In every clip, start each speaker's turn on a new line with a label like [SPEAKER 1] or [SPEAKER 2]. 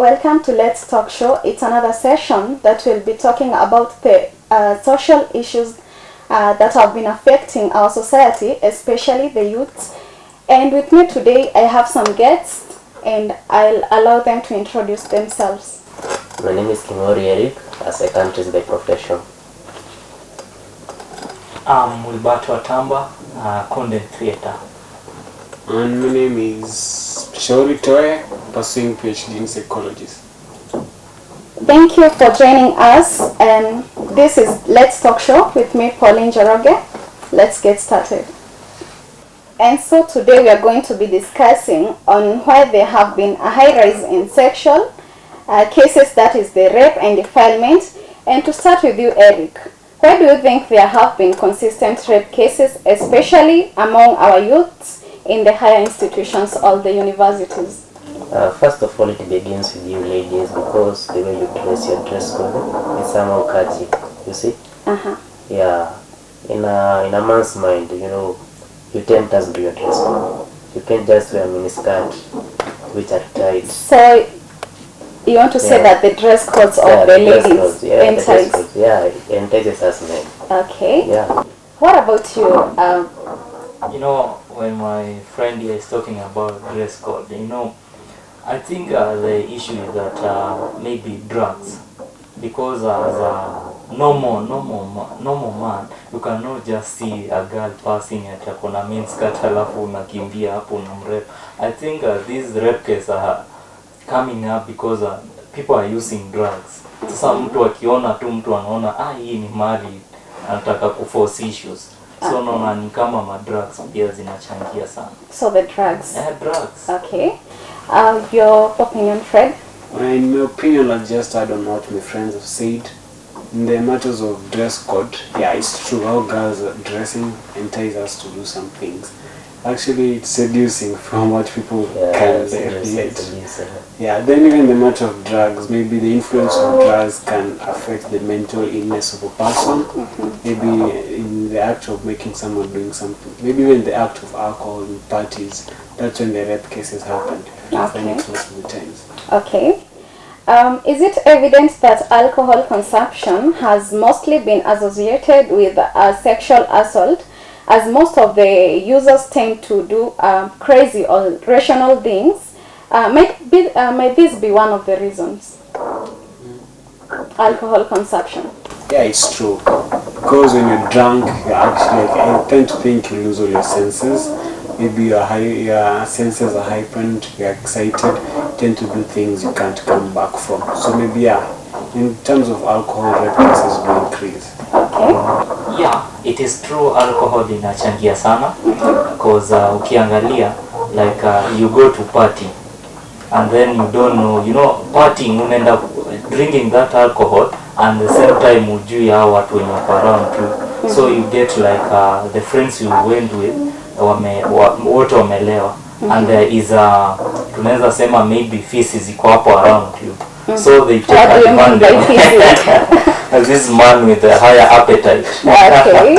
[SPEAKER 1] Welcome to Let's Talk Show. It's another session that will be talking about the social issues that have been affecting our society, especially the youth. And with me today, I have some guests, and I'll allow them to introduce themselves.
[SPEAKER 2] My name is Kimori Eric, a psychiatrist by profession.
[SPEAKER 3] I'm Wilberto Atamba, content creator.
[SPEAKER 4] And my name is Shauri Toye, pursuing PhD in psychology.
[SPEAKER 1] Thank you for joining us, and this is Let's Talk Show with me, Pauline Joroge. Let's get started. And so today we are going to be discussing on why there have been a high rise in sexual cases, that is the rape and defilement. And to start with you, Eric, why do you think there have been consistent rape cases, especially among our youths in the higher institutions or the universities?
[SPEAKER 2] First of all, it begins with you ladies, because the way you dress, your dress code is somehow catchy, you see? Yeah, in a man's mind, you tempt us to your dress code. You can't just wear a miniskirt which are tight.
[SPEAKER 1] So you want to say that the dress codes of the ladies entice?
[SPEAKER 2] It entices us men.
[SPEAKER 1] Okay.
[SPEAKER 2] Yeah.
[SPEAKER 1] What about you?
[SPEAKER 3] When my friend here is talking about dress code, I think the issue is that maybe drugs, because as a normal man, you cannot just see a girl passing at a kona miniskirt halafu unakimbia hapo unamrep. I think these rape cases are coming up because people are using drugs. Sasa mtu akiona tu mtu anaona hii ni mali, anataka kuforce issues. So naona ni kama madrugs pia zinachangia sana.
[SPEAKER 1] So the drugs.
[SPEAKER 3] Drugs.
[SPEAKER 1] Okay. Your opinion, Fred?
[SPEAKER 4] In my opinion, I just add on what my friends have said. In the matters of dress code, yeah, it's true how girls are dressing entice us to do some things. Actually, it's seducing from what people can relate. Yeah, then even the matter of drugs, maybe the influence of drugs can affect the mental illness of a person. Maybe in the act of making someone doing something. Maybe even the act of alcohol in parties. That's when the rape cases happened.
[SPEAKER 1] Okay.
[SPEAKER 4] Most of the times.
[SPEAKER 1] Okay. Is it evident that alcohol consumption has mostly been associated with sexual assault, as most of the users tend to do crazy or rational things? Might this be one of the reasons? Alcohol consumption.
[SPEAKER 4] Yeah, it's true. Because when you're drunk, you're actually, I tend to think you lose all your senses. Maybe your senses are heightened, you're excited, you tend to do things you can't come back from. So maybe, in terms of alcohol, rape cases will increase.
[SPEAKER 1] Okay.
[SPEAKER 3] Yeah, it is true, alcohol inachangia sana, because ukiangalia, like you go to party, and then you don't know, partying, unaenda drinking that alcohol, and the same time ujui hao watu wenye wako around you. So you get like the friends you went with, wote wamelewa, and there is tunaweza sema maybe feces ziko hapo around you. So they take advantage. This man with a higher appetite.
[SPEAKER 1] Okay.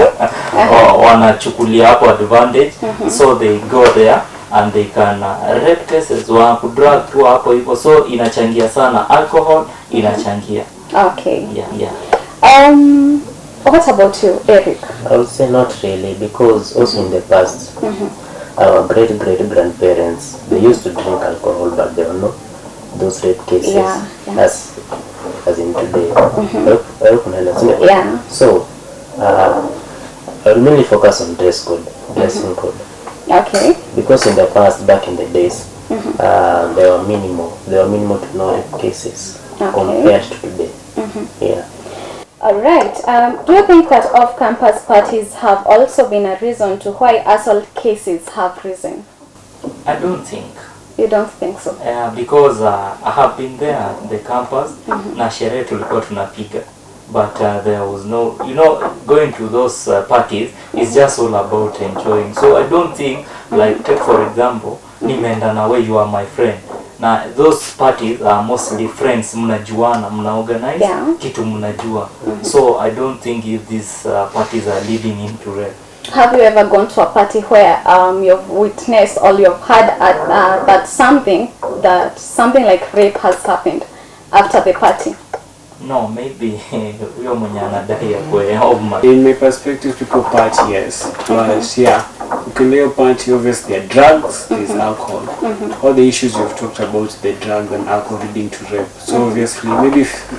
[SPEAKER 3] Wanachukulia hapo advantage. So they go there and they can rape cases, drug tu hapo hivyo. So inachangia sana, alcohol inachangia.
[SPEAKER 1] Okay.
[SPEAKER 3] Yeah.
[SPEAKER 1] What about you, Eric?
[SPEAKER 2] I would say not really, because also in the past, our great-grandparents, they used to drink alcohol, but there were no those rape cases as in today.
[SPEAKER 1] Yeah.
[SPEAKER 2] So, I will mainly focus on dressing code.
[SPEAKER 1] Okay.
[SPEAKER 2] Because in the past, back in the days, there were minimal to no rape cases compared to today. Yeah.
[SPEAKER 1] All right. Do you think that off-campus parties have also been a reason to why assault cases have risen?
[SPEAKER 3] I don't think.
[SPEAKER 1] You don't think so?
[SPEAKER 3] Because I have been there at the campus, na sherehe tulikuwa tunapiga. But there was no, going to those parties is just all about enjoying. So I don't think, like, take for example, nimeenda na we, you are my friend. Now those parties are mostly friends, mnajuana, mnaorganize kitu mnajua. So I don't think if these parties are leading into rape.
[SPEAKER 1] Have you ever gone to a party where you've witnessed or you've heard that something like rape has happened after the party?
[SPEAKER 3] No, maybe huyo mwenye anadai akwe of
[SPEAKER 4] In my perspective, people party, yes. But yeah, you can lay a party, obviously there are drugs, there's alcohol. All the issues you've talked about, the drug and alcohol leading to rape. So obviously, maybe if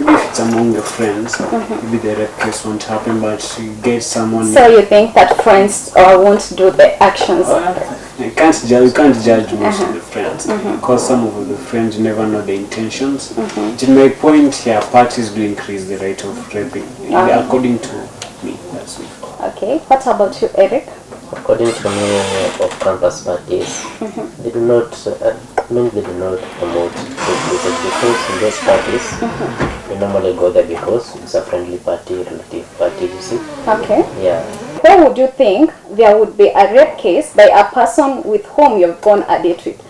[SPEAKER 4] it's among the friends, maybe the rape case won't happen, but you get someone...
[SPEAKER 1] So you think that friends won't do the actions?
[SPEAKER 4] You can't judge most of the friends, because some of the friends you never know the intentions. To my point, yeah, parties do increase the rate of raping, according to me. That's it.
[SPEAKER 1] Okay, what about you, Eric?
[SPEAKER 2] According to me, of campus parties, they do not promote rape cases, because in those parties, we normally go there because it's a friendly party, relative party, you see.
[SPEAKER 1] Okay.
[SPEAKER 2] Yeah.
[SPEAKER 1] Where would you think there would be a rape case by a person with whom you've gone a date with?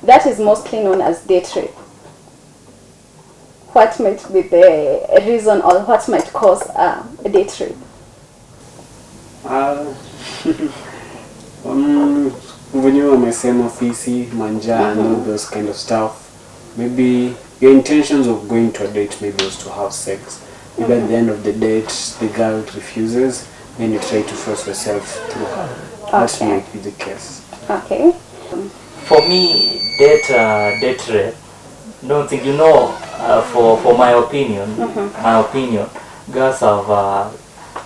[SPEAKER 1] That is mostly known as date rape. What might be the reason or what might cause a date rape?
[SPEAKER 4] When you wamesema fisi, manja and all those kind of stuff, maybe your intentions of going to a date maybe was to have sex. Maybe at the end of the date, the girl refuses, then you try to force yourself through her. That might be the case.
[SPEAKER 1] Okay.
[SPEAKER 3] For me, date rape, don't think, for my opinion, girls have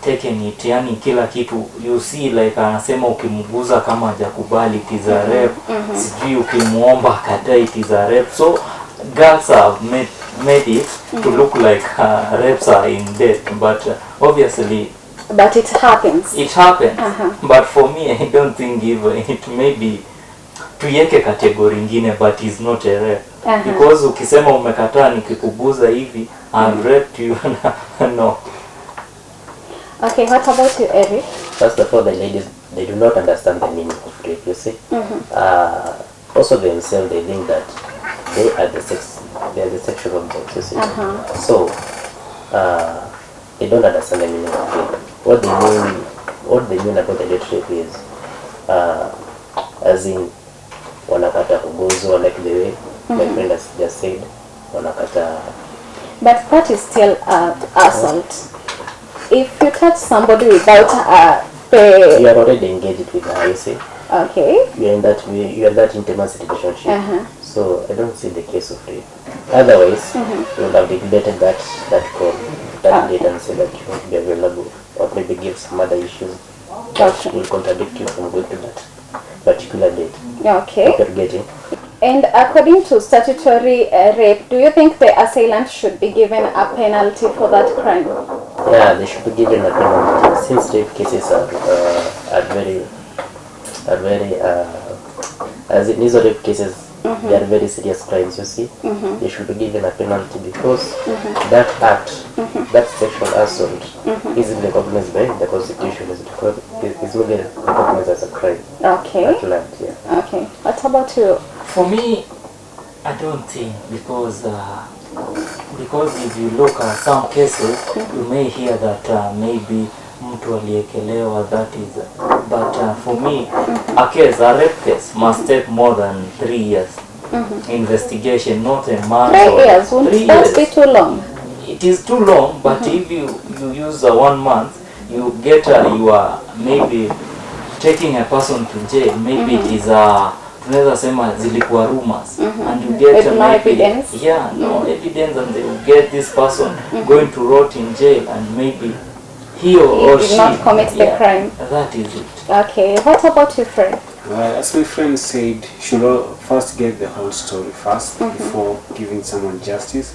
[SPEAKER 3] taken it, yani kila kitu, you see, like anasema ukimguza kama hajakubali it is a rape, sijui ukimuomba akataa it is a rape. So girls have made it to look like rapes are in date, but obviously...
[SPEAKER 1] But it happens.
[SPEAKER 3] It happens. But for me, I don't think even it may be tuieke category ingine, but it's not a rape. Because ukisema umekataa nikikuguza hivi, I've raped you. No.
[SPEAKER 1] Okay, what about you, Eric?
[SPEAKER 2] First of all, the ladies, they do not understand the meaning of rape, you see. Also themselves, they think that they are the sexual objects, you see. So, they don't understand the meaning of rape. What they mean about the date rape is, as in, wanakata kuguzwa, like the way my friend has just said, wanakata.
[SPEAKER 1] But that is still assault. If you touch somebody without
[SPEAKER 2] you are already engaged with her, you see.
[SPEAKER 1] Okay.
[SPEAKER 2] You are in that intimate relationship. So I don't see the case of rape. Otherwise, you would have neglected that call, that date, and say that you won't be available, or maybe give some other issues that will contradict you from going to that particular date.
[SPEAKER 1] Okay.
[SPEAKER 2] You're getting.
[SPEAKER 1] And according to statutory rape, do you think the assailant should be given a penalty for that crime?
[SPEAKER 2] Yeah, they should be given a penalty, since rape cases are very as in these rape cases, they are very serious crimes, you see. They should be given a penalty because that act, that sexual assault, is recognized by the Constitution, is really recognized as a crime.
[SPEAKER 1] Okay.
[SPEAKER 2] At land, yeah.
[SPEAKER 1] Okay. What about you?
[SPEAKER 3] For me, I don't think, because if you look at some cases, you may hear that maybe mtu aliekelewa, that is, but for me, a rape case must take more than 3 years investigation, not a month.
[SPEAKER 1] 3 years? Won't
[SPEAKER 3] 3
[SPEAKER 1] that
[SPEAKER 3] years.
[SPEAKER 1] be too long?
[SPEAKER 3] It is too long, but if you use 1 month, you get you are maybe taking a person to jail. Maybe it is tunaweza sema zilikuwa rumors, and you get
[SPEAKER 1] with no evidence.
[SPEAKER 3] Yeah, no evidence, and they will get this person going to rot in jail, and maybe he or she
[SPEAKER 1] did not commit the crime.
[SPEAKER 3] That is it.
[SPEAKER 1] Okay, what about your friend?
[SPEAKER 4] As my friend said, you should first get the whole story first before giving someone justice.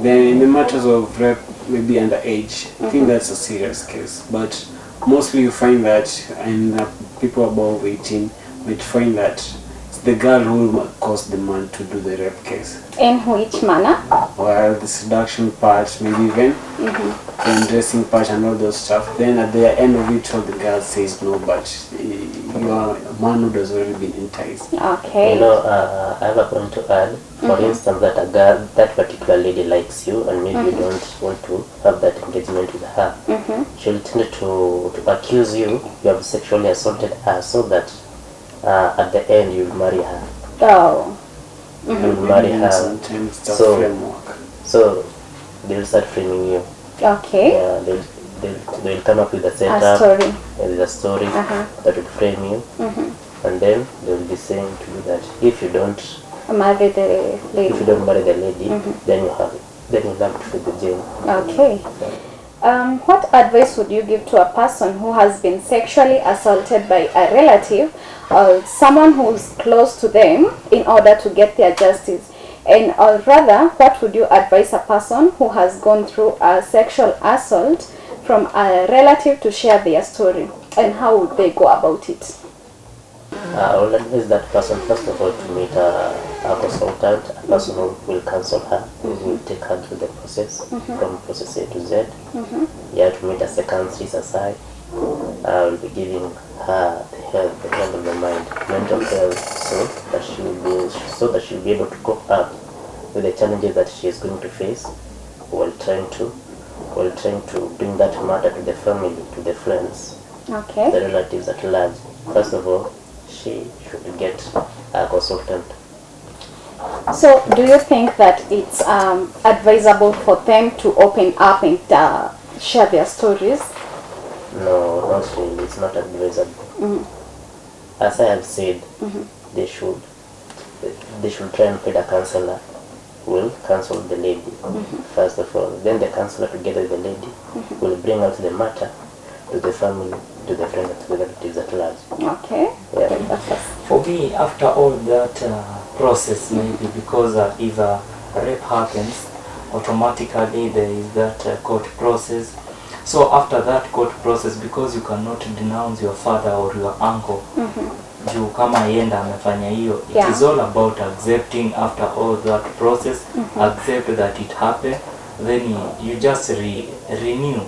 [SPEAKER 4] Then in the matters of rape, maybe underage, I think that's a serious case. But mostly you find that in people above 18, we find that it's the girl who caused the man to do the rape case.
[SPEAKER 1] In which manner?
[SPEAKER 4] Well, the seduction part, maybe even the undressing part and all those stuff. Then at the end of it all, the girl says no, but you you are a man who has already been enticed.
[SPEAKER 1] Okay.
[SPEAKER 2] You know, I have a point to add. For instance, that a girl, that particular lady likes you, and maybe you don't want to have that engagement with her. She'll tend to accuse you have sexually assaulted her, so that at the end you'll marry her.
[SPEAKER 1] Oh.
[SPEAKER 2] You'll marry her.
[SPEAKER 4] Sometimes it's a
[SPEAKER 2] So-
[SPEAKER 4] framework.
[SPEAKER 2] So they'll start framing you.
[SPEAKER 1] Okay.
[SPEAKER 2] Yeah, they'll come up with a
[SPEAKER 1] A
[SPEAKER 2] setup.
[SPEAKER 1] story.
[SPEAKER 2] With a story
[SPEAKER 1] Uh-huh.
[SPEAKER 2] that will frame you, and then they'll be saying to you that if you don't
[SPEAKER 1] Marry the lady.
[SPEAKER 2] marry the lady, then you'll have to fit the jail.
[SPEAKER 1] Okay. What advice would you give to a person who has been sexually assaulted by a relative or someone who's close to them in order to get their justice? And or rather, what would you advise a person who has gone through a sexual assault from a relative to share their story? And how would they go about it?
[SPEAKER 2] I will advise that person first of all to meet a consultant, a person who will counsel her, who will take her through the process from process A to Z. Yeah, to meet a psychiatrist aside. I will be giving her the health of the mind, mental health, so that she'll be able to cope up with the challenges that she is going to face while trying to bring that matter to the family, to the friends,
[SPEAKER 1] Okay.
[SPEAKER 2] the relatives at large. First of all, she should get a consultant.
[SPEAKER 1] So, do you think that it's advisable for them to open up and share their stories?
[SPEAKER 2] No, not really. It's not advisable. As I have said, they should try and find a counselor who will counsel the lady first of all. Then the counselor together with the lady will bring out the matter to the family, to the friends, to the relatives at large.
[SPEAKER 1] Okay.
[SPEAKER 2] Yeah.
[SPEAKER 3] For me, after all that process, maybe because if a rape happens, automatically there is that court process. So after that court process, because you cannot denounce your father or your uncle, juu kama yenda amefanya hiyo,
[SPEAKER 1] Yeah.
[SPEAKER 3] it is all about accepting after all that process, accept that it happened, then you just renew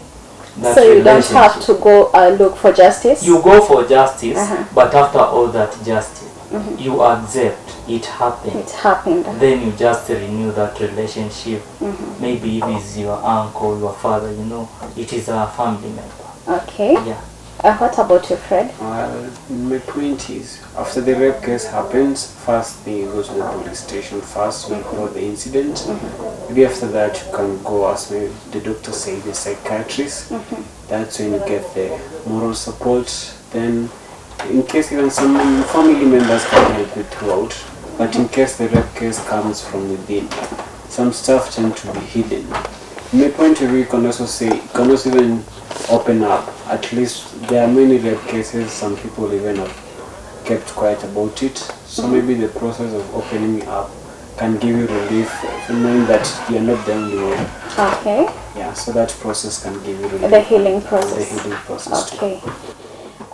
[SPEAKER 3] that
[SPEAKER 1] So you don't
[SPEAKER 3] relationship.
[SPEAKER 1] have to go look for justice?
[SPEAKER 3] You go for justice,
[SPEAKER 1] Uh-huh.
[SPEAKER 3] but after all that justice, you accept it happened.
[SPEAKER 1] It happened.
[SPEAKER 3] Then you just renew that relationship. Maybe if it's your uncle, your father, it is a family member.
[SPEAKER 1] Okay.
[SPEAKER 3] Yeah.
[SPEAKER 1] What about you, Fred?
[SPEAKER 4] In my 20s, after the rape case happens, first they go to the police station first to report the incident. Maybe after that you can go as the doctor said, the psychiatrist. That's when you get the moral support. Then in case even some family members can help you throughout, but in case the rape case comes from within, some stuff tend to be hidden. In my point of view, you can also even open up. At least there are many rape cases, some people even have kept quiet about it. So maybe the process of opening up can give you relief, knowing that you're not the only one.
[SPEAKER 1] Okay.
[SPEAKER 4] Yeah, so that process can give you relief.
[SPEAKER 1] The healing process.
[SPEAKER 4] The healing process too.
[SPEAKER 1] Okay.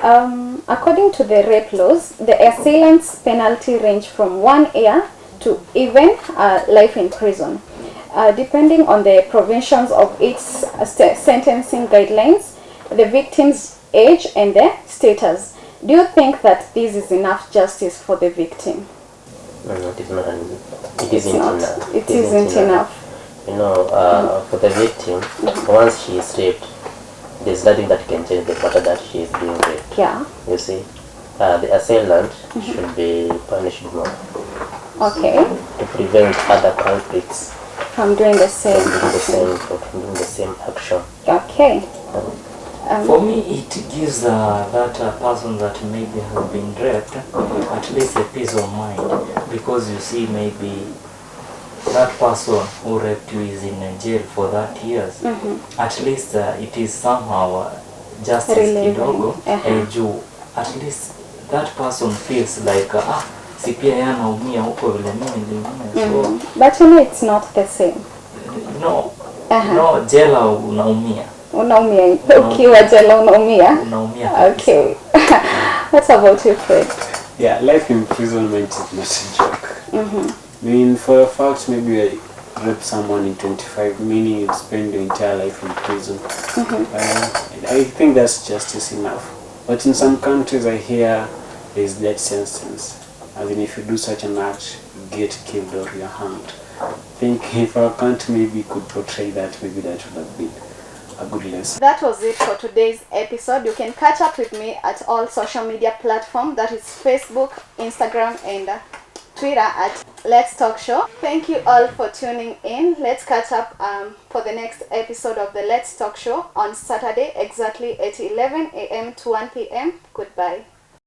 [SPEAKER 1] According to the rape laws, the assailant's penalty range from 1 year to even life in prison. Depending on the provisions of its sentencing guidelines, the victim's age and their status. Do you think that this is enough justice for the victim?
[SPEAKER 2] No, it is not. It
[SPEAKER 1] It's
[SPEAKER 2] isn't
[SPEAKER 1] not.
[SPEAKER 2] enough.
[SPEAKER 1] It isn't enough.
[SPEAKER 2] For the victim, once she is raped, there's nothing that can change the matter that she is being raped.
[SPEAKER 1] Yeah.
[SPEAKER 2] You see, the assailant should be punished more
[SPEAKER 1] Okay.
[SPEAKER 2] to prevent other culprits
[SPEAKER 1] From doing the same.
[SPEAKER 2] from doing the same action.
[SPEAKER 1] Okay.
[SPEAKER 3] For me, it gives that person that maybe has been raped at least a peace of mind, because you see maybe that person who raped you is in jail for that years. At least it is somehow justice
[SPEAKER 1] Relieving.
[SPEAKER 3] kidogo. Juu at least that person feels like si pia yeye anaumia huko vile mimi niliumia. So
[SPEAKER 1] But you know it's not the same.
[SPEAKER 3] no, jela unaumia.
[SPEAKER 1] Unaumia. Ukiwa jela unaumia.
[SPEAKER 3] Unaumia kabisa.
[SPEAKER 1] Okay. What about you, Fred?
[SPEAKER 4] Yeah, life imprisonment is not a joke. I mean, for a fact, maybe I rape someone in 25, meaning you'd spend your entire life in prison. I think that's justice enough. But in some countries, I hear there's death sentence. As in, if you do such an act, you get killed or you're hanged. I think if our country maybe could portray that, maybe that would have been a good lesson.
[SPEAKER 1] That was it for today's episode. You can catch up with me at all social media platforms, that is Facebook, Instagram, and Twitter at Let's Talk Show. Thank you all for tuning in. Let's catch up for the next episode of the Let's Talk Show on Saturday exactly at 11 a.m. to 1 p.m. Goodbye.